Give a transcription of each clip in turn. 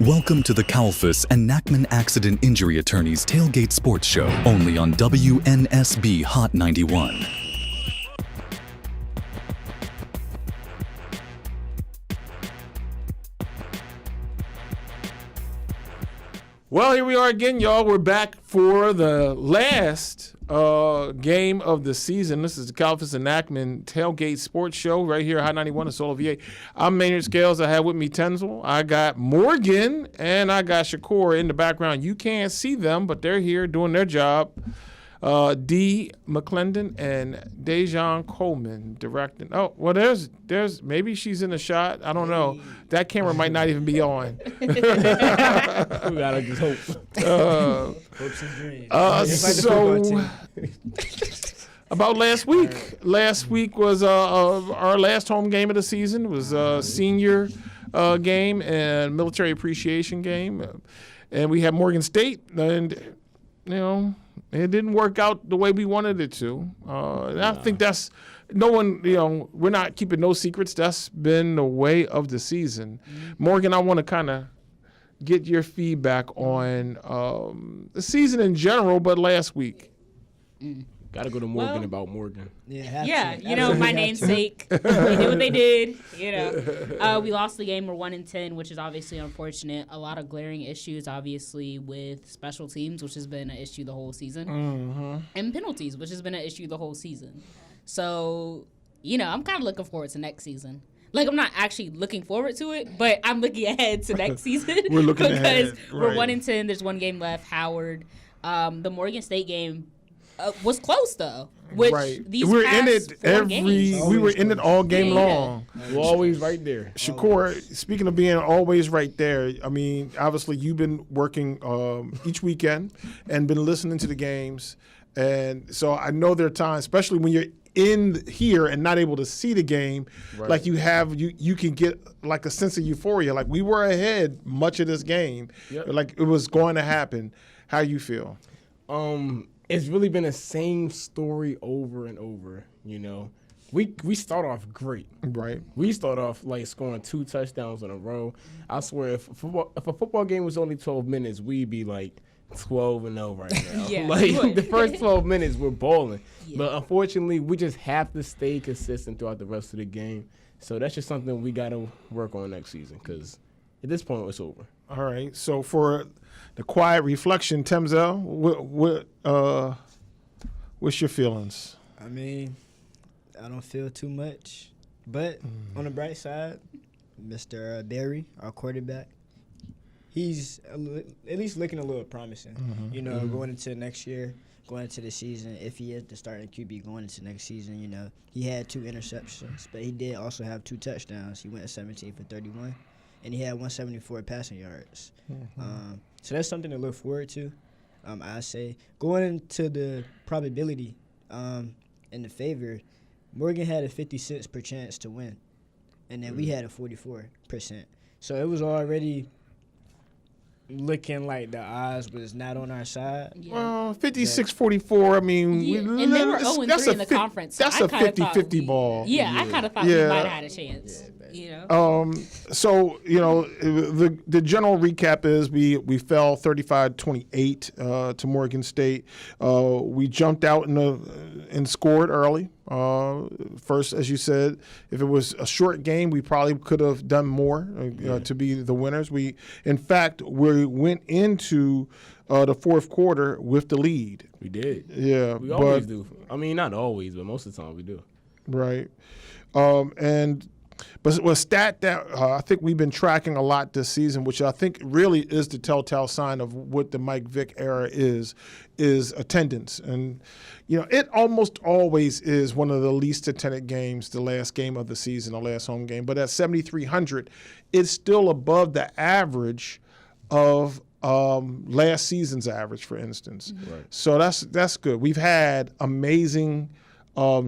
Welcome to the Kalfus and Nachman Accident Injury Attorneys Tailgate Sports Show, only on WNSB Hot 91. Well, here we are again, y'all. We're back for the last game of the season. This is the Kalfus and Nachman Tailgate Sports Show right here at Hot 91 in Solo, VA. I'm Maynard Scales. I have with me Tenzel. I got Morgan, and I got Shakur in the background. You can't see them, but they're here doing their job. D. McClendon and Dejan Coleman directing. Oh, well, there's maybe she's in the shot. I don't know. That camera might not even be on. We gotta just hope. Hopes and dreams. About last week. Last week was our last home game of the season. It was a senior game and military appreciation game. And we had Morgan State, and, it didn't work out the way we wanted it to. And I think that's we're not keeping no secrets. That's been the way of the season. Morgan, I want to kind of get your feedback on the season in general, but last week. Gotta go to Morgan about Morgan. My namesake. They did what they did. We lost the game. We're 1-10, which is obviously unfortunate. A lot of glaring issues, obviously, with special teams, which has been an issue the whole season, and penalties, which has been an issue the whole season. So, I'm kind of looking forward to next season. Like, I'm not actually looking forward to it, but I'm looking ahead to next season. We're looking because ahead. We're Right. 1-10. There's one game left. Howard. The Morgan State game was close though. Which these we were in past it 4 games. we were in it all game Yeah. long. We're always right there. Shakur, speaking of being always right there, I mean, obviously you've been working each weekend and been listening to the games, and so I know there are times, especially when you're in here and not able to see the game, like you can get like a sense of euphoria. Like we were ahead much of this game, like it was going to happen. How you feel? It's really been the same story over and over. We start off great. Right. We start off like scoring 2 touchdowns in a row. I swear, if a football game was only 12 minutes, we'd be like 12-0 right now. Yeah, like the first 12 minutes, we're balling. Yeah. But unfortunately, we just have to stay consistent throughout the rest of the game. So that's just something we got to work on next season because at this point, it's over. All right. So for the quiet reflection, Temzel, what's your feelings? I mean, I don't feel too much. But on the bright side, Mr. Berry, our quarterback, he's at least looking a little promising. Going into next year, going into the season, if he is the starting QB going into next season, he had 2 interceptions, but he did also have 2 touchdowns. He went 17 for 31, and he had 174 passing yards. So that's something to look forward to. I say going into the probability in the favor, Morgan had a 56% per chance to win, and then we had a 44%. So it was already looking like the odds was not on our side. Yeah. Well, 56-44, I mean, and they were 0-3 in the conference. So that's a 50-50 ball. Yeah, I kind of thought we might have had a chance. So, the general recap is we fell 35-28 to Morgan State. We jumped out and scored early. First, as you said, if it was a short game, we probably could have done more to be the winners. In fact, we went into the fourth quarter with the lead. We did. Yeah. We always do. I mean, not always, but most of the time we do. Right. But a stat that I think we've been tracking a lot this season, which I think really is the telltale sign of what the Mike Vick era is attendance. And, it almost always is one of the least attended games, the last game of the season, the last home game. But at 7,300, it's still above the average of last season's average, for instance. Right. So that's good. We've had amazing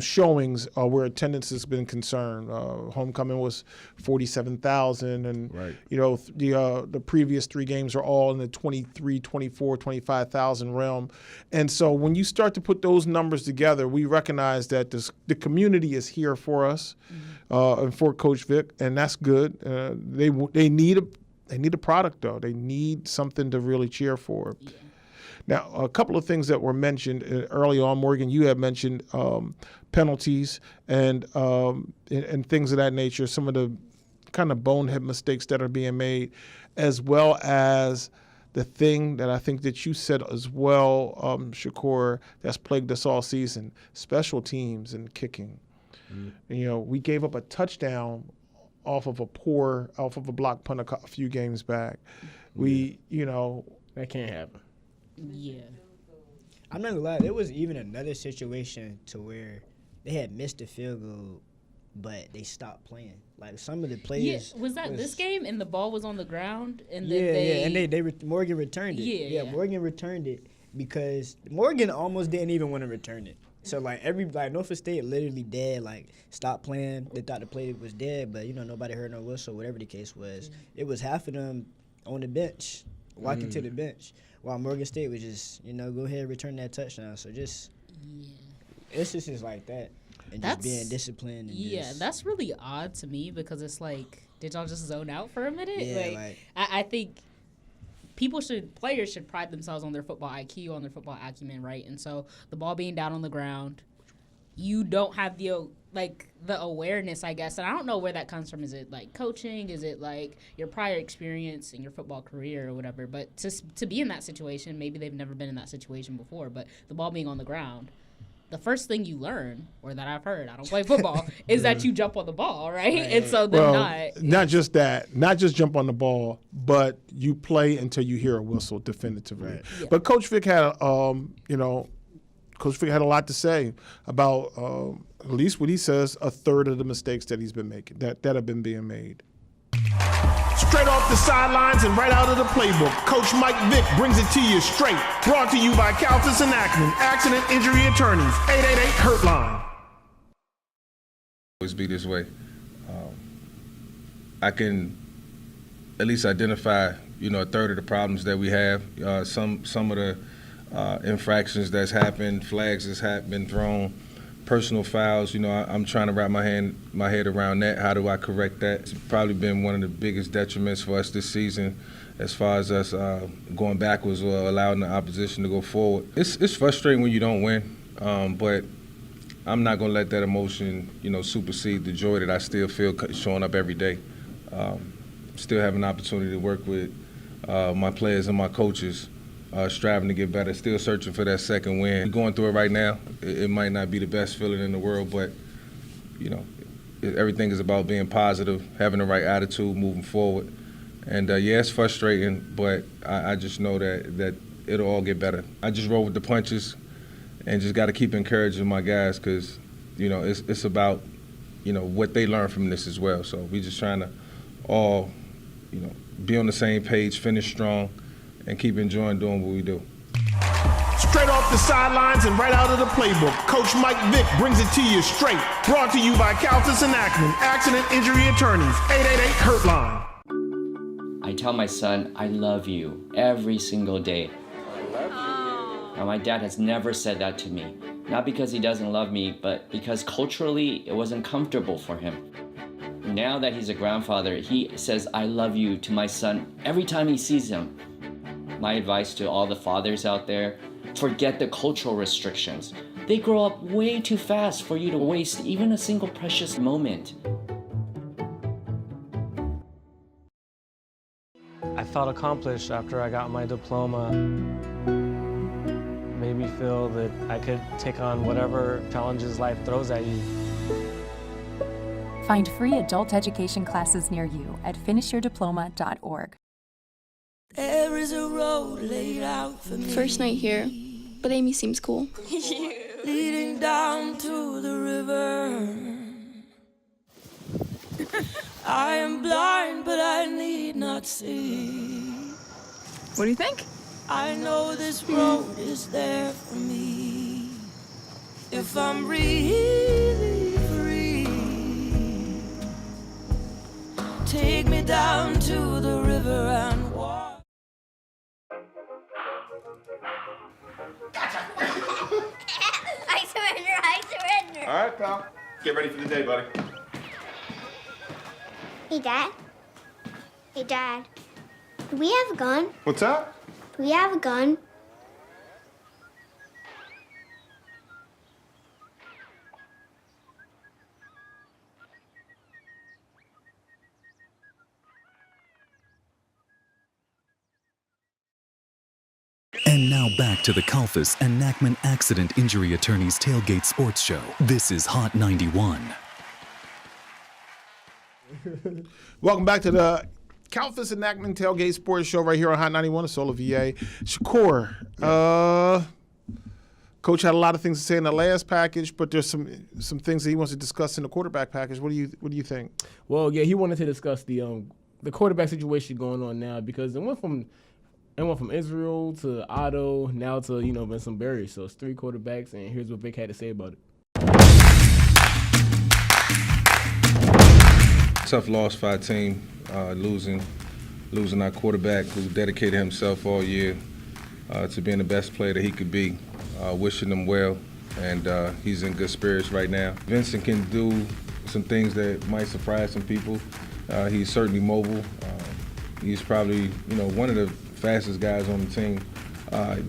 showings where attendance has been concerned. Homecoming was 47,000, and the previous 3 games are all in the 23, 24, 25,000 realm. And so when you start to put those numbers together, we recognize that the community is here for us and for Coach Vick, and that's good. They need need a product, though. They need something to really cheer for. Yeah. Now, a couple of things that were mentioned early on, Morgan, you had mentioned penalties and things of that nature, some of the kind of bonehead mistakes that are being made, as well as the thing that I think that you said as well, Shakur, that's plagued us all season, special teams and kicking. Mm-hmm. We gave up a touchdown off of a block punt a few games back. That can't happen. Yeah. I'm not gonna lie, there was even another situation to where they had missed a field goal, but they stopped playing. Like some of the players. Yeah, was that this game? And the ball was on the ground, and then and Morgan returned it. Yeah, Morgan returned it because Morgan almost didn't even want to return it. So Norfolk State literally dead. Like stopped playing. They thought the play was dead, but nobody heard no whistle. Whatever the case was, it was half of them on the bench, walking to the bench, while Morgan State was just go ahead return that touchdown. So it's just like that. And just being disciplined. And that's really odd to me because it's like, did y'all just zone out for a minute? Yeah, I think players should pride themselves on their football IQ, on their football acumen, right? And so the ball being down on the ground, you don't have the awareness, I guess. And I don't know where that comes from. Is it like coaching? Is it like your prior experience in your football career or whatever? But to be in that situation, maybe they've never been in that situation before, but the ball being on the ground, the first thing you learn, or that I've heard, I don't play football, is that you jump on the ball, right? And so they're not just that, not just jump on the ball, but you play until you hear a whistle definitively. Right. Yeah. But Coach Vic had, Coach Vic had a lot to say about, at least what he says, a third of the mistakes that he's been making, that have been being made. Straight off the sidelines and right out of the playbook, Coach Mike Vick brings it to you straight. Brought to you by Kalfus and Nachman, accident injury attorneys, 888-HURT-LINE. Always be this way. I can at least identify, a third of the problems that we have. Some of the infractions that's happened, flags that's been thrown, personal fouls, I'm trying to wrap my head around that. How do I correct that? It's probably been one of the biggest detriments for us this season as far as us going backwards or allowing the opposition to go forward. It's frustrating when you don't win, but I'm not going to let that emotion, supersede the joy that I still feel showing up every day. Still have an opportunity to work with my players and my coaches, striving to get better, still searching for that second win. We're going through it right now. It might not be the best feeling in the world, but, everything is about being positive, having the right attitude, moving forward. And, it's frustrating, but I just know that it'll all get better. I just roll with the punches and just got to keep encouraging my guys because, it's about, what they learn from this as well. So we just trying to all, be on the same page, finish strong, and keep enjoying doing what we do. Straight off the sidelines and right out of the playbook, Coach Mike Vick brings it to you straight. Brought to you by Kalfus and Nachman, accident injury attorneys, 888-HURT-LINE. I tell my son, I love you every single day. I love you. Now, my dad has never said that to me. Not because he doesn't love me, but because culturally it wasn't comfortable for him. Now that he's a grandfather, he says, I love you to my son every time he sees him. My advice to all the fathers out there, forget the cultural restrictions. They grow up way too fast for you to waste even a single precious moment. I felt accomplished after I got my diploma. Made me feel that I could take on whatever challenges life throws at you. Find free adult education classes near you at finishyourdiploma.org. There is a road laid out for me. First night here, but Amy seems cool. Leading down to the river. I am blind, but I need not see. What do you think? I know this road is there for me. If I'm really free, take me down to the river and walk. I surrender. All right, pal. Get ready for the day, buddy. Hey, Dad. Hey, Dad. Do we have a gun? What's up? Do we have a gun? And now back to the Kalfus and Nachman Accident Injury Attorneys Tailgate Sports Show. This is Hot 91. Welcome back to the Kalfus and Nachman Tailgate Sports Show right here on Hot 91 of Solar VA. Shakur, Coach had a lot of things to say in the last package, but there's some things that he wants to discuss in the quarterback package. What do you think? Well, yeah, he wanted to discuss the quarterback situation going on now because it went from Israel to Otto, now to, Vincent Berry. So it's 3 quarterbacks, and here's what Vic had to say about it. Tough loss for our team, losing our quarterback who dedicated himself all year to being the best player that he could be. Wishing him well, and he's in good spirits right now. Vincent can do some things that might surprise some people. He's certainly mobile. He's probably, one of the fastest guys on the team.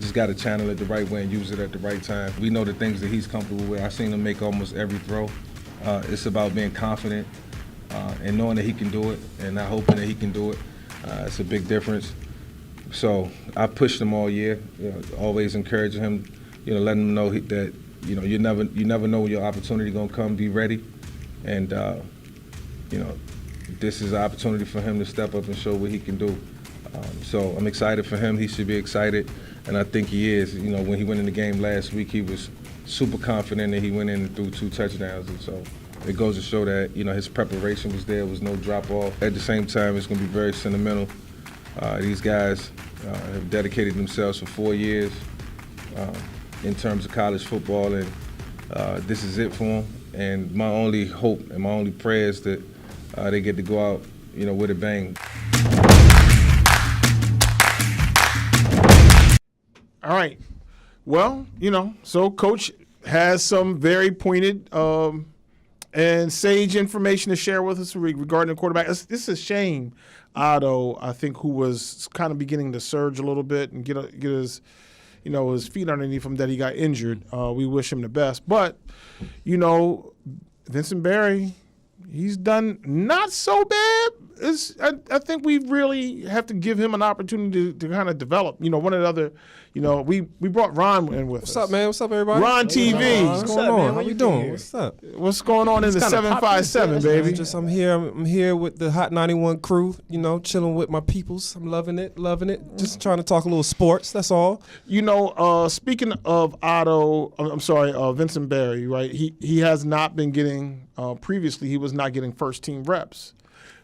Just got to channel it the right way and use it at the right time. We know the things that he's comfortable with. I've seen him make almost every throw. It's about being confident and knowing that he can do it and not hoping that he can do it. It's a big difference. So I pushed him all year, always encouraging him, letting him know that, you never know when your opportunity gonna come. Be ready, and this is an opportunity for him to step up and show what he can do. So I'm excited for him. He should be excited, and I think he is. When he went in the game last week, he was super confident that he went in and threw 2 touchdowns, and so it goes to show that his preparation was there. Was no drop off. At the same time, it's gonna be very sentimental. These guys have dedicated themselves for 4 years. In terms of college football, and this is it for them. And my only hope and my only prayer is that they get to go out, with a bang. All right. Well, so Coach has some very pointed and sage information to share with us regarding the quarterback. This is a shame, Otto, I think, who was kind of beginning to surge a little bit and get his his feet underneath him, that he got injured. We wish him the best. But, Vincent Berry, he's done not so bad. I think we really have to give him an opportunity to kind of develop. One of the other, we brought Ron in with us. What's up, man? What's up, everybody? Ron TV. What's going on? How you doing? What's up? What's going on in the 757, baby? I'm here with the Hot 91 crew, chilling with my peoples. I'm loving it. Just trying to talk a little sports, that's all. Speaking of Vincent Berry, right? He has not been getting, previously he was not getting first team reps.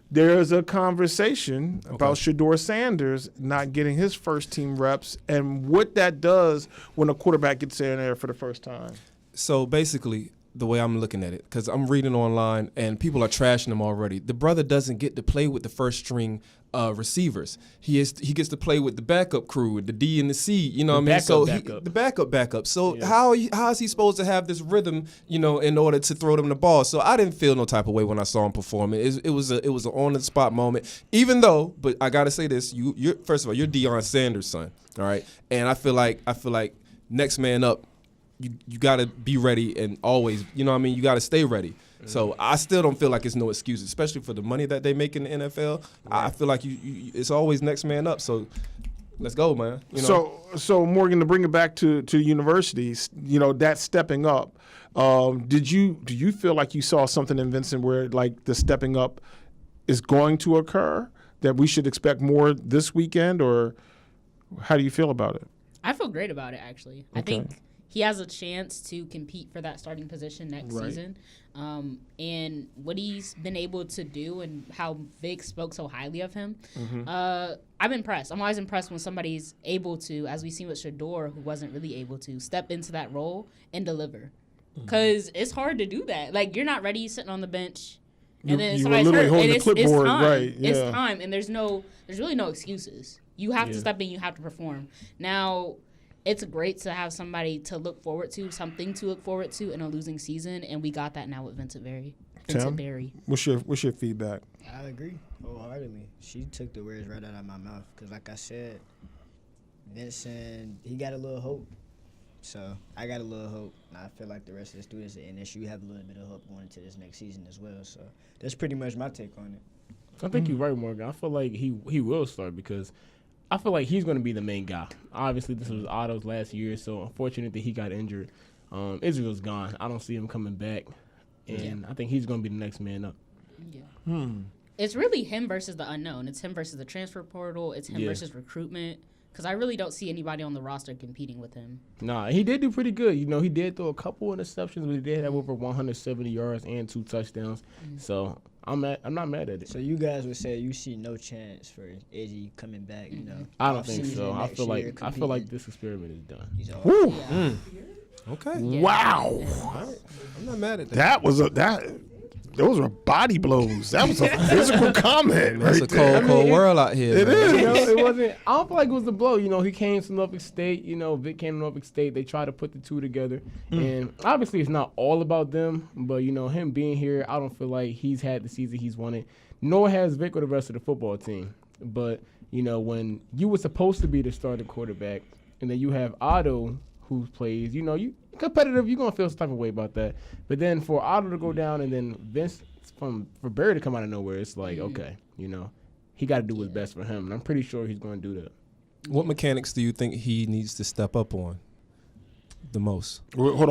There's a conversation about Shedeur Sanders not getting his first team reps and what that does when a quarterback gets in there for the first time. So basically, the way I'm looking at it, because I'm reading online and people are trashing him already. The brother doesn't get to play with the first string receivers. He gets to play with the backup crew, the D and the C. You know what I mean? So the backup. So how is he supposed to have this rhythm? In order to throw them the ball. So I didn't feel no type of way when I saw him perform. It was an on the spot moment. Even though, but I gotta say this: you're first of all, you're Deion Sanders' son, all right? And I feel like next man up. You got to be ready and always, you got to stay ready. Mm-hmm. So I still don't feel like it's no excuse, especially for the money that they make in the NFL. Right. I feel like it's always next man up. So let's go, man. So Morgan, to bring it back to universities, that stepping up. Do you feel like you saw something in Vincent where like the stepping up is going to occur, that we should expect more this weekend, or how do you feel about it? I feel great about it, actually. Okay. I think he has a chance to compete for that starting position next season. And what he's been able to do and how Vic spoke so highly of him, I'm impressed. I'm always impressed when somebody's able to, as we've seen with Shedeur, who wasn't really able to, step into that role and deliver. Because it's hard to do that. Like, you're not ready, sitting on the bench, and then somebody's hurt. And it's time. Right. Yeah. It's time, and there's really no excuses. You have to step in. You have to perform. Now, it's great to have somebody to look forward to, something to look forward to in a losing season, and we got that now with Vincent Berry. Tim, Barry. what's your feedback? I agree wholeheartedly. She took the words right out of my mouth. Because like I said, Vincent, he got a little hope. So I got a little hope. And I feel like the rest of the students at NSU have a little bit of hope going into this next season as well. So that's pretty much my take on it. I think you're right, Morgan. I feel like he will start because I feel like he's going to be the main guy. Obviously, this was Otto's last year, so unfortunate that he got injured. Israel's gone. I don't see him coming back. And I think he's going to be the next man up. Yeah. It's really him versus the unknown. It's him versus the transfer portal. It's him versus recruitment. Because I really don't see anybody on the roster competing with him. Nah, he did do pretty good. You know, he did throw a couple interceptions, but he did have over 170 yards and 2 touchdowns. So I'm not mad at it. So you guys would say you see no chance for Izzy coming back, you know? I don't think so. I feel like this experiment is done. Woo. Okay. Yeah. Wow. I'm not mad at that. Those were body blows. That was a physical comment. It's a cold world out here. It is. You know, it wasn't. I don't feel like it was a blow. You know, he came from Norfolk State. You know, Vic came from Norfolk State. They tried to put the two together, and obviously it's not all about them. But you know, him being here, I don't feel like he's had the season he's wanted. Nor has Vic or the rest of the football team. But you know, when you were supposed to be the starting quarterback, and then you have Otto who plays, you know, you competitive, you're gonna feel some type of way about that. But then for Otto to go down and then Vince for Barry to come out of nowhere, it's like, okay, you know, he got to do what's best for him, and I'm pretty sure he's going to do that. What mechanics do you think he needs to step up on the most? Hold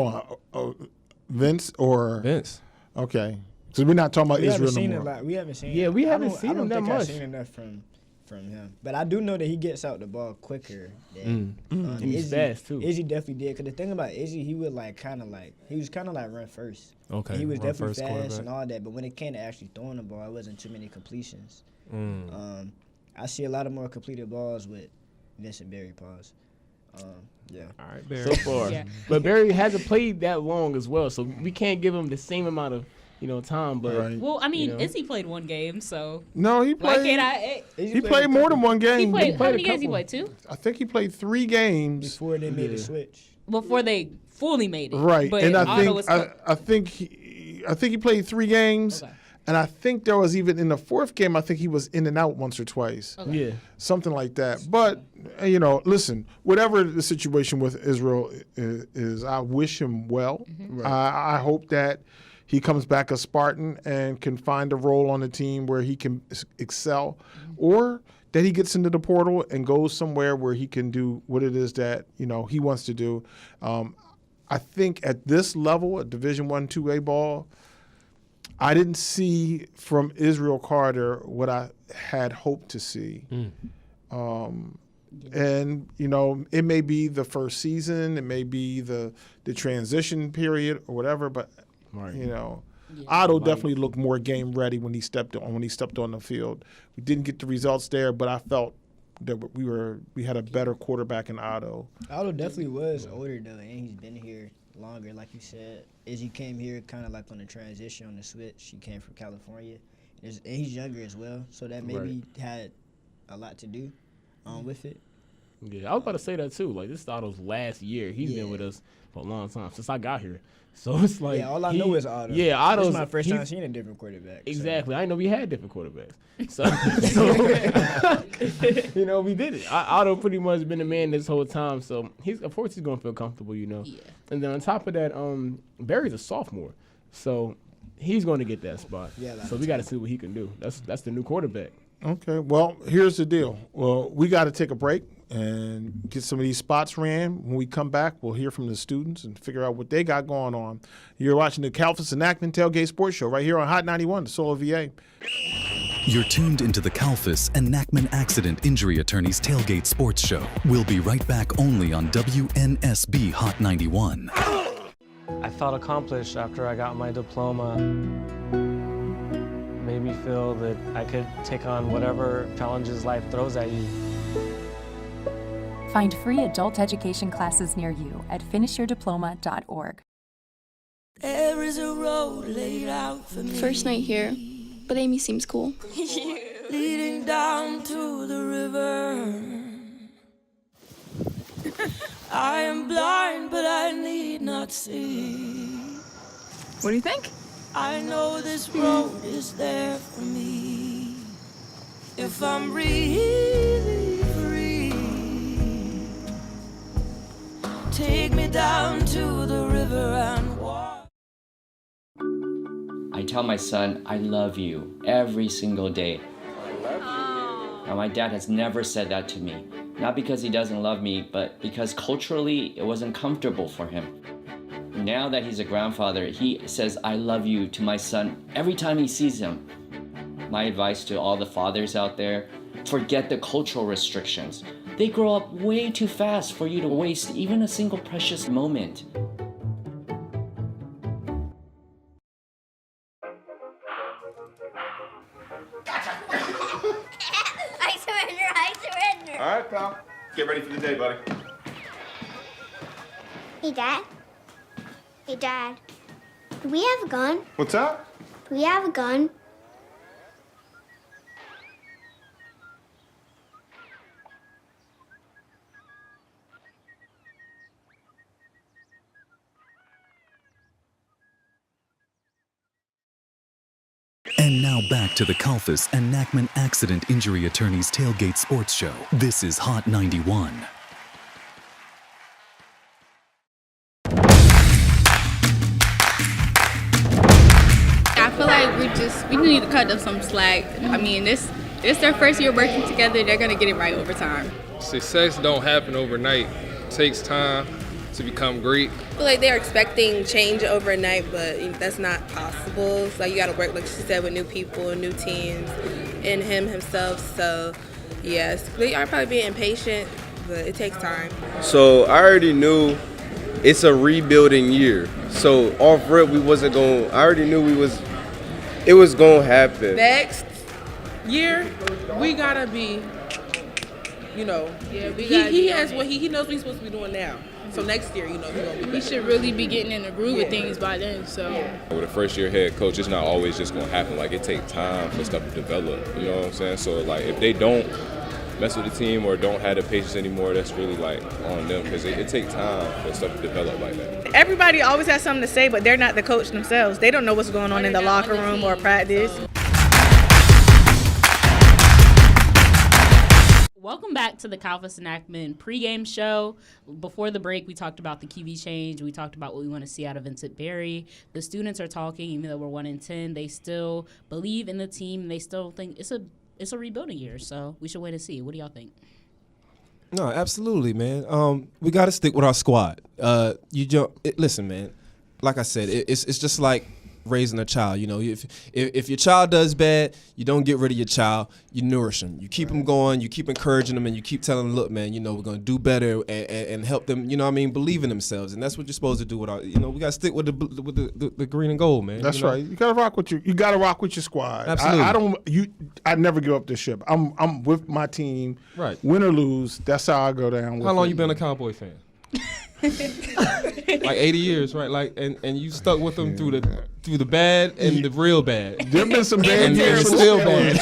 on, Vince or Vince? Okay, so we're not talking about Israel no more. We haven't seen. Yeah, we haven't seen him that much. I've seen enough from him, but I do know that he gets out the ball quicker. Than, and he's fast too. Izzy definitely did. Because the thing about Izzy, he would he was kind of like run first. Okay, and he was definitely fast and all that. But when it came to actually throwing the ball, it wasn't too many completions. I see a lot of more completed balls with Vincent Barry. Pause. Yeah. All right, Barry. So far, but Barry hasn't played that long as well, so we can't give him the same amount of time. But well, I mean, Izzy played one game, so no, he played. Why can't he played more than one game. How many games he played? 2? I think he played 3 games before they made the switch. Before they fully made it, right? But and I think he played 3 games. Okay. And I think there was even in the 4th game, I think he was in and out once or twice. Okay. Yeah. Something like that. But, you know, listen, whatever the situation with Israel is, I wish him well. Mm-hmm. Right. I hope that he comes back a Spartan and can find a role on the team where he can excel, or that he gets into the portal and goes somewhere where he can do what it is that, you know, he wants to do. I think at this level, at Division I, 2A ball, I didn't see from Israel Carter what I had hoped to see. And, you know, it may be the first season, it may be the transition period or whatever, but, you know, Otto definitely looked more game ready when he stepped on the field. We didn't get the results there, but I felt that we had a better quarterback in Otto. Otto definitely was older, though, and he's been here longer, like you said. Izzy came here kind of like on the transition, on the switch. He came from California. And he's younger as well, so that maybe had a lot to do with it. Yeah, I was about to say that too. Like, this is Otto's last year. He's been with us for a long time, since I got here. So it's like, all I know is Otto. Yeah, Otto's this is my first time seeing a different quarterback. Exactly. So. I didn't know we had different quarterbacks. So you know, we did it. Otto pretty much been the man this whole time. So of course he's gonna feel comfortable, you know. Yeah. And then on top of that, Barry's a sophomore, so he's going to get that spot. Yeah. So we got to see what he can do. That's the new quarterback. Okay. Well, here's the deal. Well, we got to take a break and get some of these spots ran. When we come back, we'll hear from the students and figure out what they got going on. You're watching the Kalfus and Nachman Tailgate Sports Show right here on Hot 91, the Soul of VA. You're tuned into the Kalfus and Nachman Accident Injury Attorneys Tailgate Sports Show. We'll be right back only on WNSB Hot 91. I felt accomplished after I got my diploma. Made me feel that I could take on whatever challenges life throws at you. Find free adult education classes near you at finishyourdiploma.org. There is a road laid out for me. First night here, but Amy seems cool. Leading down to the river. I am blind, but I need not see. What do you think? I know this road is there for me. If I'm really free, take me down to the river and walk. I tell my son, I love you every single day. Now, my dad has never said that to me. Not because he doesn't love me, but because culturally it wasn't comfortable for him. Now that he's a grandfather, he says, I love you to my son every time he sees him. My advice to all the fathers out there, forget the cultural restrictions. They grow up way too fast for you to waste even a single precious moment. I surrender. All right, pal. Get ready for the day, buddy. Hey, Dad. Hey, Dad. Do we have a gun? What's that? Do we have a gun? And now back to the Kalfus and Nachman Accident Injury Attorneys Tailgate Sports Show. This is Hot 91. I feel like we need to cut them some slack. I mean, this their first year working together. They're gonna get it right over time. Success don't happen overnight. It takes time to become great. I feel like they're expecting change overnight, but that's not possible. So you got to work, like she said, with new people, new teams, and him himself. So yes, they are probably being impatient, but it takes time. So I already knew it's a rebuilding year. So off rip, we wasn't going. I already knew it was going to happen. Next year, we gotta be. He has what he knows what he's supposed to be doing now. So next year, he's gonna be. He should really be getting in the groove of things by then. So with a first-year head coach, it's not always just gonna happen. Like, it takes time for stuff to develop. You know what I'm saying? So like, if they don't mess with the team or don't have the patience anymore, that's really like on them, because it takes time for stuff to develop like that. Everybody always has something to say, but they're not the coach themselves. They don't know what's going on in the locker room or practice. Welcome back to the Kalfus and Nachman pregame show. Before the break, we talked about the QB change. We talked about what we want to see out of Vincent Berry. The students are talking, even though we're 1-10, they still believe in the team. They still think it's a rebuilding year, so we should wait and see. What do y'all think? No, absolutely, man. We got to stick with our squad. Listen, man. Like I said, it's just like raising a child. If your child does bad, you don't get rid of your child. You nourish them. You keep them going. You keep encouraging them, and you keep telling them, look, man, we're going to do better and help them. Believe in themselves, and that's what you're supposed to do. With our, we got to stick with the green and gold, man. That's right. You got to rock with your squad. Absolutely. I never give up this ship. I'm with my team. Right. Win or lose, that's how I go down. How long you been a Cowboy fan? Like 80 years, right? Like, and you stuck with them through the bad and the real bad. There've been some bad years, and still bad.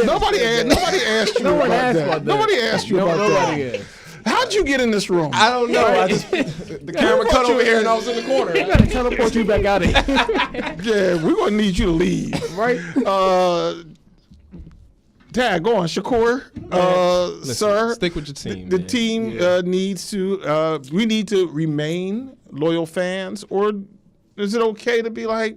Nobody asked you about that. Nobody asked you about that. How'd you get in this room? I don't know. The camera cut over here and I was in the corner. I gotta teleport you back out of here. Yeah, we're gonna need you to leave, right? Tag, go on, Shakur. Listen, sir, stick with your team. The team needs to. We need to remain loyal fans, or is it okay to be like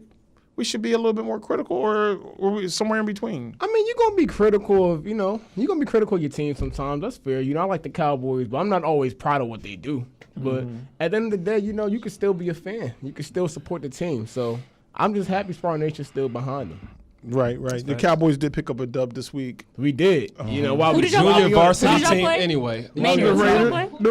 we should be a little bit more critical, or somewhere in between? I mean, you're gonna be critical of you're gonna be critical of your team sometimes. That's fair. I like the Cowboys, but I'm not always proud of what they do. But at the end of the day, you can still be a fan. You can still support the team. So I'm just happy Spartan Nation's still behind them. Right. The Cowboys did pick up a dub this week. We did. Who did y'all junior play? varsity team Play? anyway. The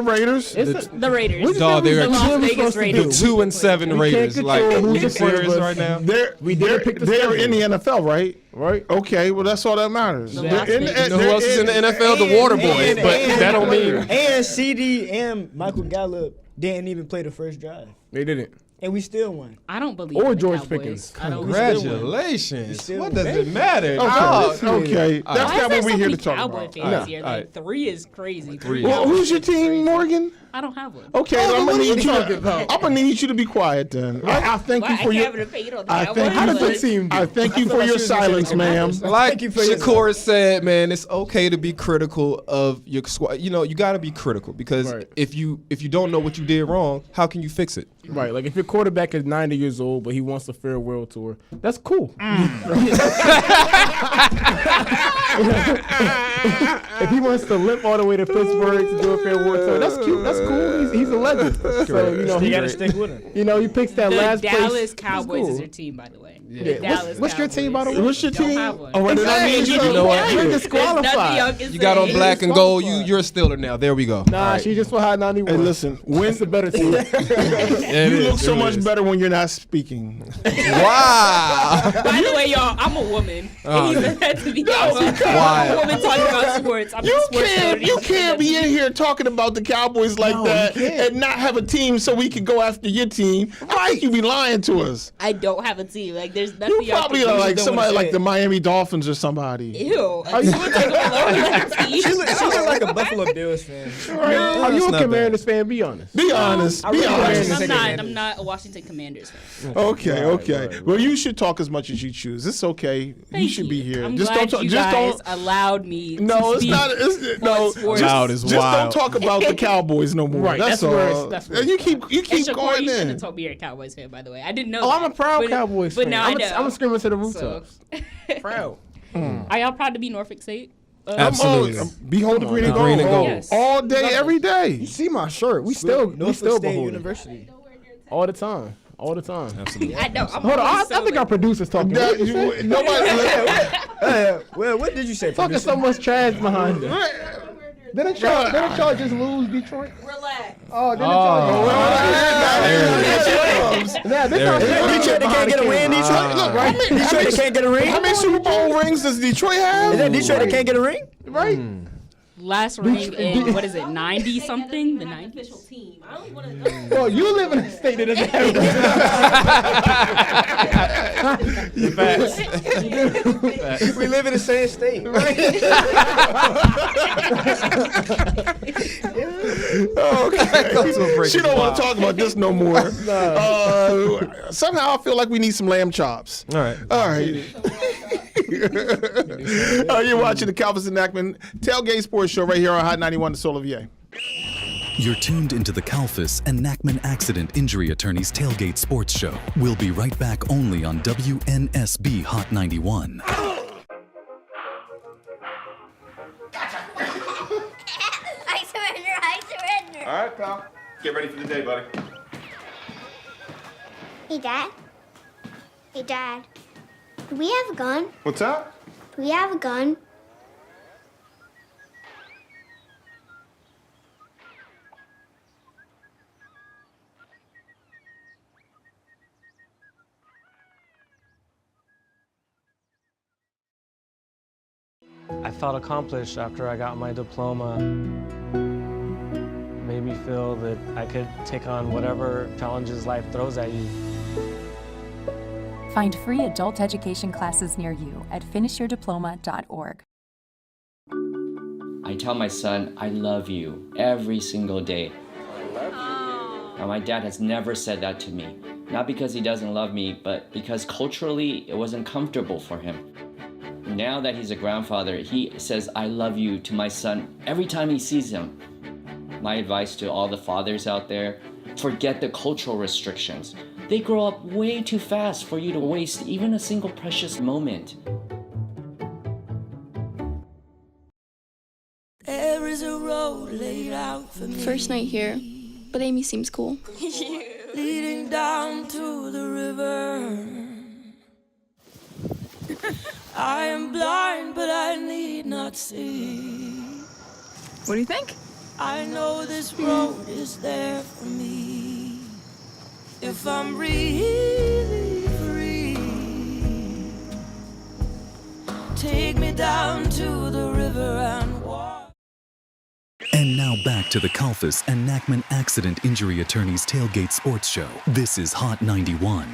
Raiders. The Raiders. Dog, they're the Las Vegas the Raiders. 2-7 Raiders. Like, are you serious right now? They're in the NFL, right? Right. Okay. Well, that's all that matters. Who else is in the NFL? The Water Boys. But that don't mean. And CD and Michael Gallup didn't even play the first drive. They didn't. And we still won. I don't believe Or in the George Cowboys. Pickens. Congratulations. We What does it matter? Okay. That's Why not is what we're there here so to talk many Cowboy about. fans here? Like 3 is crazy. Three. Well, who's your team, Morgan? I don't have one. Okay, Oh, I'm what gonna are you need talking you. about? I'm gonna need you to be quiet then. I thank you Why? for I your. can't have an opinion on I that. thank What you. is it? I thank you for your silence, ma'am. Like Shakur said, man, it's okay to be critical of your squad. You know, you got to be critical because Right. if you don't know what you did wrong, how can you fix it? Right, like if your quarterback is 90 years old, but he wants a farewell tour, that's cool. If he wants to limp all the way to Pittsburgh to do a farewell tour, that's cute. That's cool. He's a legend. So you know You gotta stick with him. You know, he picks that The last Dallas place. Cowboys That's is your team, by the way. Yeah. The Dallas What's your team, by the way? What's your Don't team? have one. Oh, well, then I need you to know what? You're There's nothing y'all disqualified. can You got on say. black and gold. You're a Steeler now. There we go. Nah, she just for high 91. Hey, listen, when That's a better team. you look so much better when you're not speaking. Wow. By the way, y'all, I'm a woman. Oh, He said that to me. I'm a woman talking about sports. I'm a sports You can't be in here talking about the Cowboys like that and not have a team so we can go after your team. I think you be lying to us. I don't have a team. Like, there's nothing You y'all probably can are do. like don't somebody wanna like say the it. Miami Dolphins or somebody. Ew. Are you talking about team? She look like a Buffalo Bills fan. Are you a not Commanders fan? Be honest. Be honest. Be honest. I'm not a Washington Commanders fan. Okay. Well, you should talk as much as you choose. It's okay. You should be here. I'm Just glad don't talk. you Just guys don't. allowed me No, to it's speak not. It's, no, on sports. Loud is just wild. don't talk about the Cowboys no more. Right, That's that's where all. it's- that's where you keep And Shakur, going you shouldn't in. have told me you're a Cowboys fan, by the way. I didn't know Oh, I'm a that. proud But- Cowboys but fan. now I know. I'm screaming to the rooftops. Proud. Are y'all proud to be Norfolk State? Absolutely. Behold the green and Green and gold. Yes. all day, every You day. See my shirt. We still Norfolk behold State it. University. All the time. All the time. Absolutely. I know. I'm Hold on. I always so, think our like- producer's talking. That- What you say? Nobody. Well, what did you say? Talking so much trash behind it. Didn't y'all just lose Detroit? Relax. Oh, didn't y'all Detroit, they can't get a ring. Detroit, look, right? Detroit, they can't get a ring. How many Super Bowl rings does Detroit have? Is that Detroit, they can't get a ring? Right. Last ring in, what is it, 90 something? The 90s? Team. I don't want to know. Well, you live in a state that doesn't have We live in the same state. Okay. She don't want to talk about this no more. Somehow I feel like we need some lamb chops. All right. All right. You're watching the Kalfus and Nachman Tailgate Sports Show right here on Hot 91 to Solivier. You're tuned into the Kalfus and Nachman Accident Injury Attorneys Tailgate Sports Show. We'll be right back only on WNSB Hot 91. I surrender. All right, pal. Get ready for the day, buddy. Hey, Dad. Hey, Dad. Do we have a gun? What's up? Do we have a gun? I felt accomplished after I got my diploma. Made me feel that I could take on whatever challenges life throws at you. Find free adult education classes near you at finishyourdiploma.org. I tell my son, I love you every single day. Now, my dad has never said that to me. Not because he doesn't love me, but because culturally it wasn't comfortable for him. Now that he's a grandfather, he says, I love you to my son every time he sees him. My advice to all the fathers out there, forget the cultural restrictions. They grow up way too fast for you to waste even a single precious moment. There is a road laid out for me. First night here, but Amy seems cool. Leading down to the river. I am blind, but I need not see. What do you think? I know this road is there for me. If I'm really free, take me down to the river and walk. And now back to the Kalfus and Nachman Accident Injury Attorneys Tailgate Sports Show. This is Hot 91.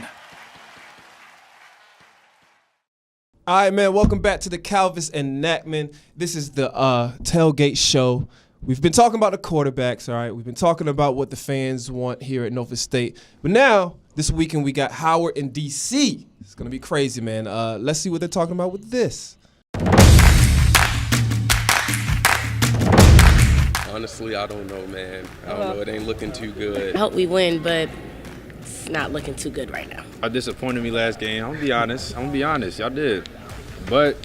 All right, man. Welcome back to the Kalfus and Nachman. This is the Tailgate Show. We've been talking about the quarterbacks, all right? We've been talking about what the fans want here at Norfolk State. But now, this weekend, we got Howard and D.C. It's going to be crazy, man. Let's see what they're talking about with this. Honestly, I don't know, man. I don't know. It ain't looking too good. I hope we win, but it's not looking too good right now. Y'all disappointed me last game. I'm going to be honest. Y'all did. But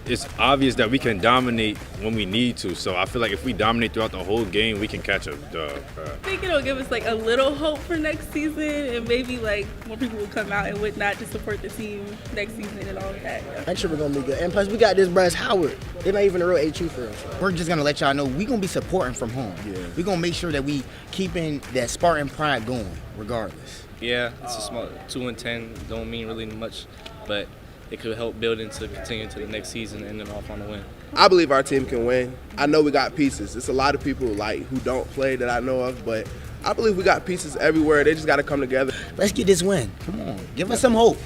it's obvious that we can dominate when we need to. So I feel like if we dominate throughout the whole game, we can catch a dub. I think it'll give us like a little hope for next season, and maybe like more people will come out and whatnot to support the team next season and all of that. Yeah. I'm sure we're gonna be good. And plus, we got this Bryce Howard. They're not even a real HU for us. We're just gonna let y'all know we're gonna be supporting from home. Yeah. We're gonna make sure that we keeping that Spartan pride going, regardless. Yeah, it's a small 2-10. Don't mean really much, but it could help build into continue to the next season and then off on a win. I believe our team can win. I know we got pieces. It's a lot of people like who don't play that I know of, but I believe we got pieces everywhere. They just got to come together. Let's get this win. Come on, give us some hope.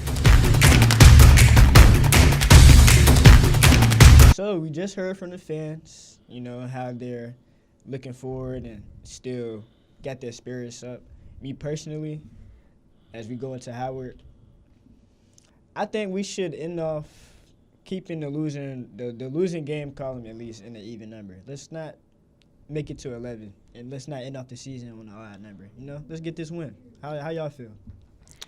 So we just heard from the fans, how they're looking forward and still got their spirits up. Me personally, as we go into Howard, I think we should end off keeping the losing game column at least in an even number. Let's not make it to 11, and let's not end off the season on an odd number. Let's get this win. How y'all feel?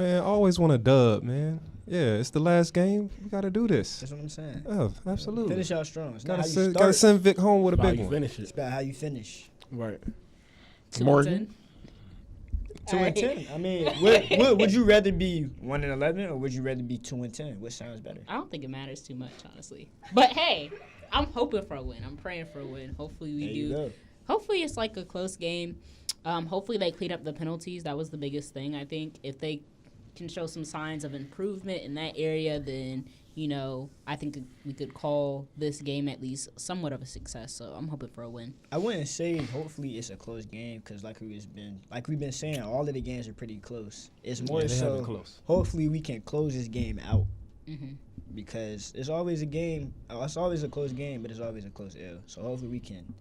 Man, I always want a dub, man. Yeah, it's the last game. We got to do this. That's what I'm saying. Oh, absolutely. Finish out strong. It's Got to send Vic home with a big one. Finish it. It's about how you finish. Right. 2-10. 2-10. I mean, would you rather be 1-11 or would you rather be 2-10? Which sounds better? I don't think it matters too much, honestly. But hey, I'm hoping for a win. I'm praying for a win. Hopefully we do. Hopefully it's like a close game. Hopefully they clean up the penalties. That was the biggest thing, I think. If they can show some signs of improvement in that area, then I think we could call this game at least somewhat of a success. So I'm hoping for a win. I wouldn't say hopefully it's a close game because like we've been saying, all of the games are pretty close. It's more so close. Hopefully we can close this game out because it's always a game. It's always a close game, but it's always a close L. So hopefully we can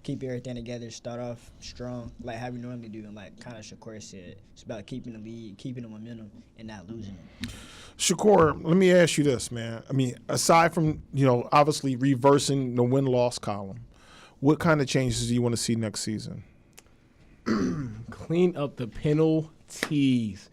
keep everything together, start off strong like how we normally do, and like kind of Shakur said, it's about keeping the lead, keeping the momentum, and not losing it. Shakur, let me ask you this, man. I mean, aside from, obviously reversing the win-loss column, what kind of changes do you want to see next season? Clean up the penalties.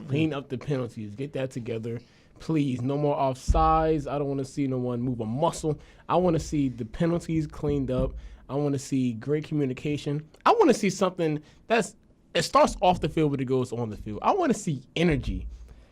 Clean up the penalties. Get that together. Please, no more offsides. I don't want to see no one move a muscle. I want to see the penalties cleaned up. I want to see great communication. I want to see something it starts off the field, but it goes on the field. I want to see energy.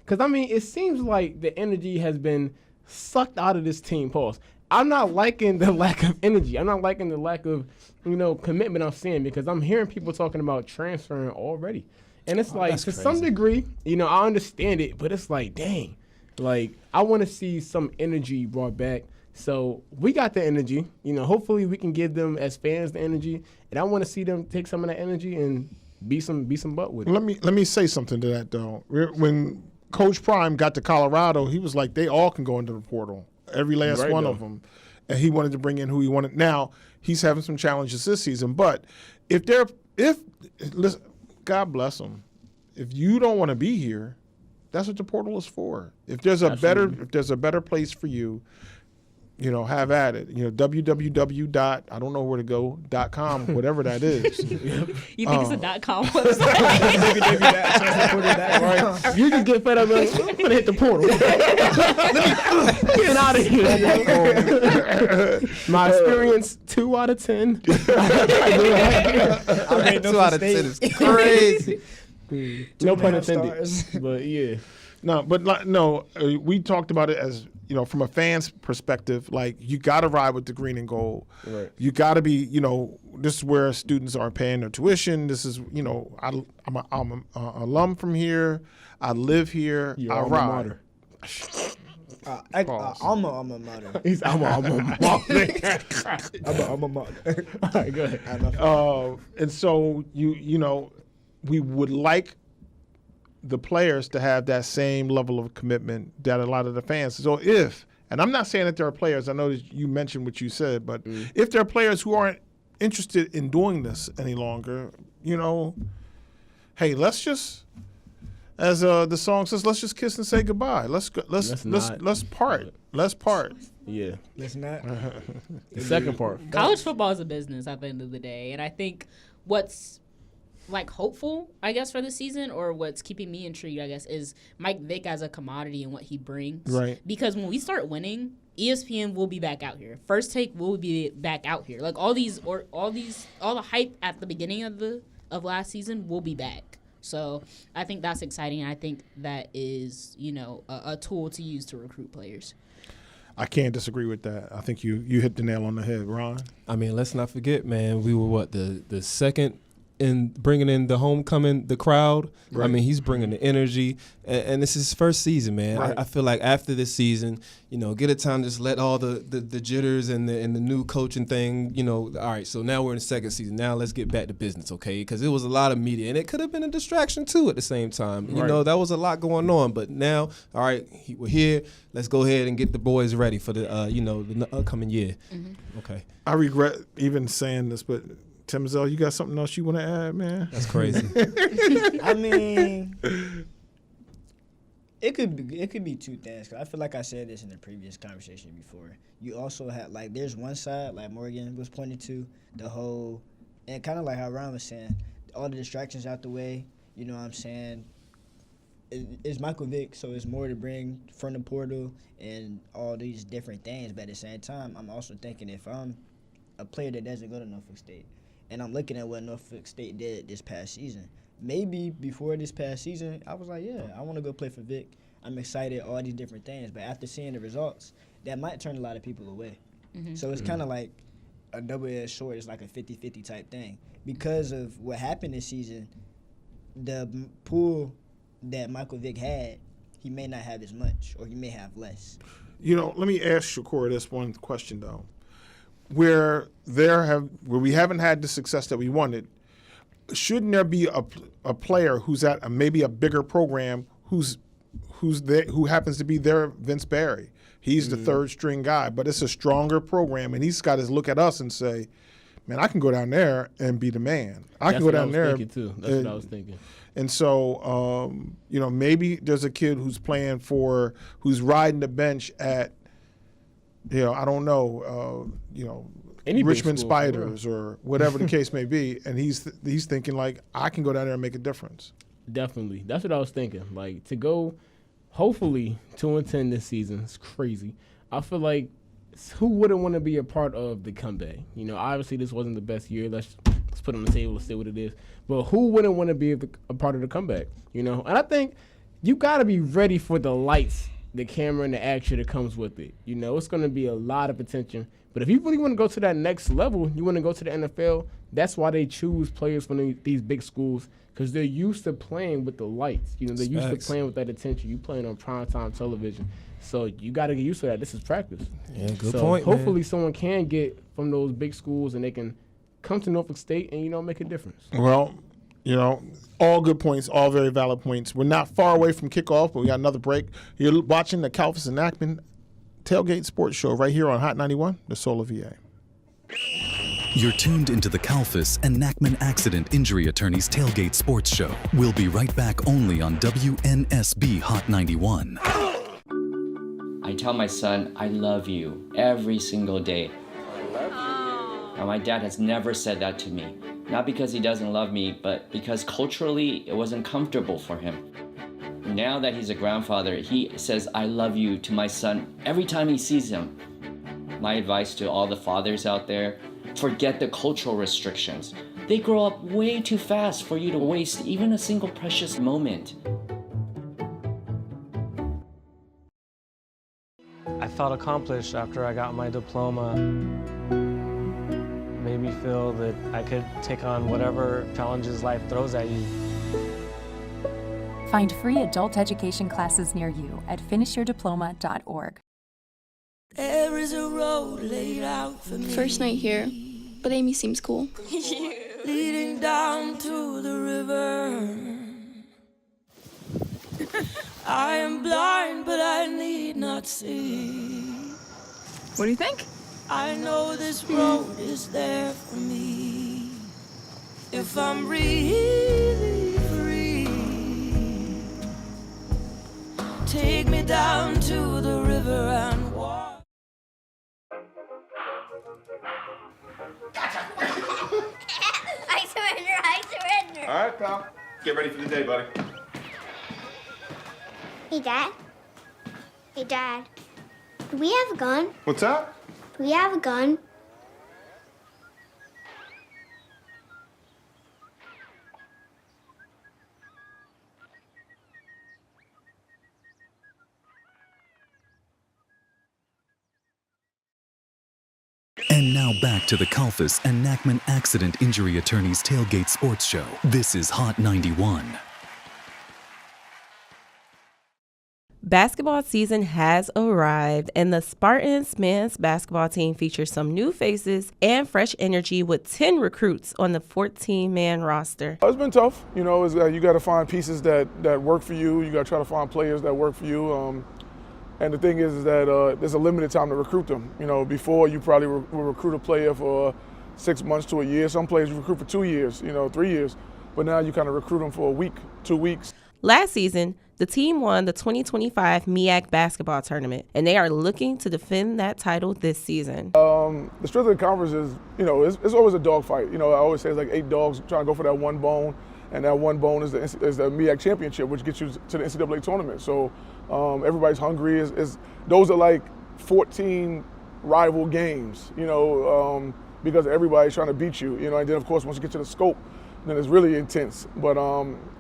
Because, it seems like the energy has been sucked out of this team. Pause. I'm not liking the lack of energy. I'm not liking the lack of, commitment I'm seeing because I'm hearing people talking about transferring already. And it's like, to some degree, I understand it, but it's like, dang. Like, I want to see some energy brought back. So we got the energy. Hopefully we can give them as fans the energy. And I want to see them take some of that energy and be some butt with it. Let me say something to that, though. When Coach Prime got to Colorado, he was like, they all can go into the portal, every last one of them. And he wanted to bring in who he wanted. Now, he's having some challenges this season. But listen, God bless him. If you don't want to be here, that's what the portal is for. If there's a better place for you, have at it. www. I don't know where to go, .com, whatever that is. You think it's a .com website? Right. You just get fed up. I'm going to hit the portal. Get out of here. My experience, 2 out of 10. 2 out of 10 is crazy. No pun intended. But yeah. No, we talked about it as, from a fan's perspective, like you got to ride with the green and gold. Right. You got to be, this is where students are paying their tuition. This is, I'm an alum from here. I live here. I ride. I'm a alma mater. He's I'm a alma mater. I'm a alma mater. All right, go ahead. And so we would like the players to have that same level of commitment that a lot of the fans. So and I'm not saying that there are players, I know that you mentioned what you said, but if there are players who aren't interested in doing this any longer, hey, let's just, as the song says, let's just kiss and say goodbye. Let's part. Let's part. Yeah. Let's not. The second part. College football is a business at the end of the day, and I think what's hopeful, I guess, for the season, or what's keeping me intrigued, I guess, is Mike Vick as a commodity and what he brings. Right. Because when we start winning, ESPN will be back out here. First Take will be back out here. Like all the hype at the beginning of last season will be back. So I think that's exciting. I think that is, a tool to use to recruit players. I can't disagree with that. I think you hit the nail on the head, Ron. I mean, let's not forget, man, we were the second in bringing in the homecoming, the crowd. Right. I mean, he's bringing the energy, and it's his first season, man. Right. I feel like after this season, get a time to just let all the jitters and the new coaching thing, all right, so now we're in the second season. Now let's get back to business, okay? Because it was a lot of media, and it could have been a distraction, too, at the same time. Right. That was a lot going on, but now, all right, we're here. Let's go ahead and get the boys ready for the, the upcoming year. Mm-hmm. Okay. I regret even saying this, but Tim Zell, you got something else you want to add, man? That's crazy. I mean, it could be two things. 'Cause I feel like I said this in the previous conversation before. You also have there's one side like Morgan was pointing to, the whole, and kind of like how Ron was saying, all the distractions out the way. You know what I'm saying? It's Michael Vick, so it's more to bring from the portal and all these different things. But at the same time, I'm also thinking if I'm a player that doesn't go to Norfolk State, and I'm looking at what Norfolk State did this past season. Maybe before this past season, I was like, yeah, I want to go play for Vic. I'm excited, all these different things. But after seeing the results, that might turn a lot of people away. Mm-hmm. So it's kind of like a double-edged sword. It's like a 50-50 type thing. Because of what happened this season, the pool that Michael Vick had, he may not have as much, or he may have less. Let me ask Shakur this one question, though. Where we haven't had the success that we wanted, shouldn't there be a player who's at maybe a bigger program who happens to be their Vince Barry? He's the third string guy, but it's a stronger program, and he's got to look at us and say, "Man, I can go down there and be the man. I can go down there." That's what I was thinking. And so, maybe there's a kid who's who's riding the bench at, I don't know, Any Richmond Spiders or whatever the case may be, and he's thinking I can go down there and make a difference. Definitely, that's what I was thinking. To go, hopefully 2-10 this season is crazy. I feel like who wouldn't want to be a part of the comeback? Obviously this wasn't the best year. Let's put it on the table and see what it is. But who wouldn't want to be a part of the comeback? And I think you got to be ready for the lights, the camera, and the action that comes with it. It's going to be a lot of attention. But if you really want to go to that next level, you want to go to the NFL, that's why they choose players from these big schools, because they're used to playing with the lights. They're used to playing with that attention. You playing on primetime television. So you got to get used to that. This is practice. Yeah, good point, hopefully someone can get from those big schools and they can come to Norfolk State and, make a difference. Well, all good points, all very valid points. We're not far away from kickoff, but we got another break. You're watching the Kalfus and Nachman Tailgate Sports Show right here on Hot 91, the Soul of VA. You're tuned into the Kalfus and Nachman Accident Injury Attorneys Tailgate Sports Show. We'll be right back only on WNSB Hot 91. I tell my son, I love you every single day. I love you. Now, my dad has never said that to me. Not because he doesn't love me, but because culturally it wasn't comfortable for him. Now that he's a grandfather, he says, I love you to my son every time he sees him. My advice to all the fathers out there, forget the cultural restrictions. They grow up way too fast for you to waste even a single precious moment. I felt accomplished after I got my diploma. Made me feel that I could take on whatever challenges life throws at you. Find free adult education classes near you at finishyourdiploma.org. There is a road laid out for me. First night here, but Amy seems cool. Leading down to the river. I am blind, but I need not see. What do you think? I know this road is there for me. if I'm really free. Take me down to the river and walk. I surrender. All right, pal. Get ready for the day, buddy. Hey, Dad. Hey, Dad. Do we have a gun? What's that? Do we have a gun? And now back to the Kalfus and Nachman Accident Injury Attorneys Tailgate Sports Show. This is Hot 91. Basketball season has arrived, and the Spartans men's basketball team features some new faces and fresh energy with 10 recruits on the 14-man roster. It's been tough. You know, you got to find pieces that work for you. You got to try to find players that work for you. And the thing is that there's a limited time to recruit them. You know, before you probably will recruit a player for 6 months to a year. Some players you recruit for 2 years, 3 years. But now you kind of recruit them for a week, 2 weeks. Last season, the team won the 2025 MEAC basketball tournament, and they are looking to defend that title this season. The strength of the conference is, it's always a dogfight. I always say it's like 8 dogs trying to go for that one bone, and that one bone is the MEAC championship, which gets you to the NCAA tournament. So everybody's hungry. Those are like 14 rival games, because everybody's trying to beat you, and then of course once you get to the scope, then it's really intense. But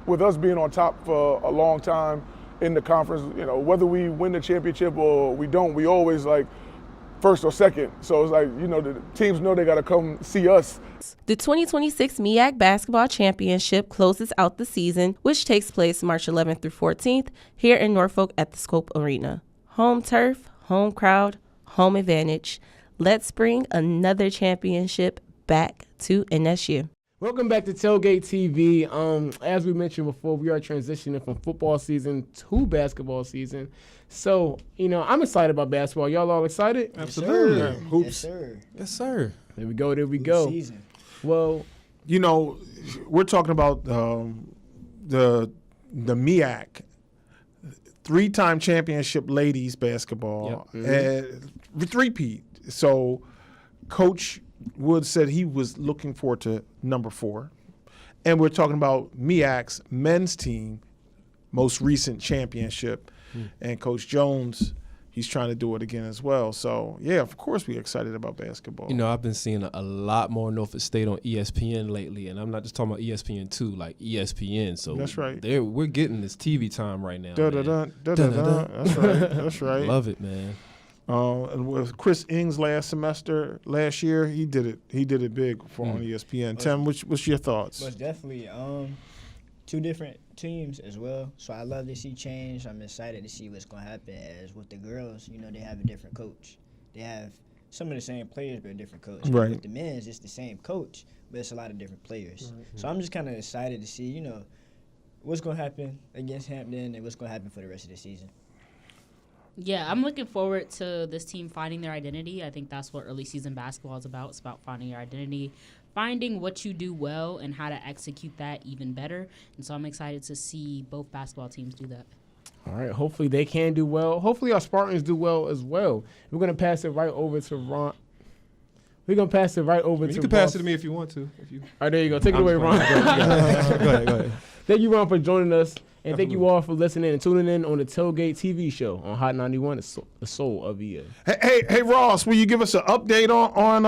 with us being on top for a long time in the conference, whether we win the championship or we don't, we always like first or second. So it's like, the teams know they got to come see us. The 2026 MEAC Basketball Championship closes out the season, which takes place March 11th through 14th here in Norfolk at the Scope Arena. Home turf, home crowd, home advantage. Let's bring another championship back to NSU. Welcome back to Tailgate TV. As we mentioned before, we are transitioning from football season to basketball season. So, I'm excited about basketball. Y'all all excited? Absolutely. Yes, Hoops. Yes, sir. Yes, sir. There we go. Season. Well, we're talking about the MEAC, 3-time championship ladies basketball, and three-peat. So, Coach Wood said he was looking forward to number 4. And we're talking about MEAC's men's team, most recent championship. And Coach Jones, he's trying to do it again as well. So, yeah, of course we're excited about basketball. I've been seeing a lot more Norfolk State on ESPN lately, and I'm not just talking about ESPN2, like ESPN. So that's right. We're getting this TV time right now. That's right. That's right. Love it, man. And with Chris Ings last year, he did it big for on ESPN. Tim, what's your thoughts? Most definitely. 2 different teams as well. So I love to see change. I'm excited to see what's going to happen. As with the girls, they have a different coach. They have some of the same players, but a different coach. Right. With the men's, it's the same coach, but it's a lot of different players. Right. So I'm just kind of excited to see, what's going to happen against Hampton and what's going to happen for the rest of the season. Yeah, I'm looking forward to this team finding their identity. I think that's what early season basketball is about. It's about finding your identity, finding what you do well, and how to execute that even better. And so I'm excited to see both basketball teams do that. All right, hopefully they can do well. Hopefully our Spartans do well as well. We're going to pass it right over to Ron. You can pass it to me if you want to. All right, there you go. Take it away, Ron. Go ahead. Thank you, Ron, for joining us. And thank you all for listening and tuning in on the Tailgate TV show on Hot 91, the soul of EA. Hey, Ross, will you give us an update on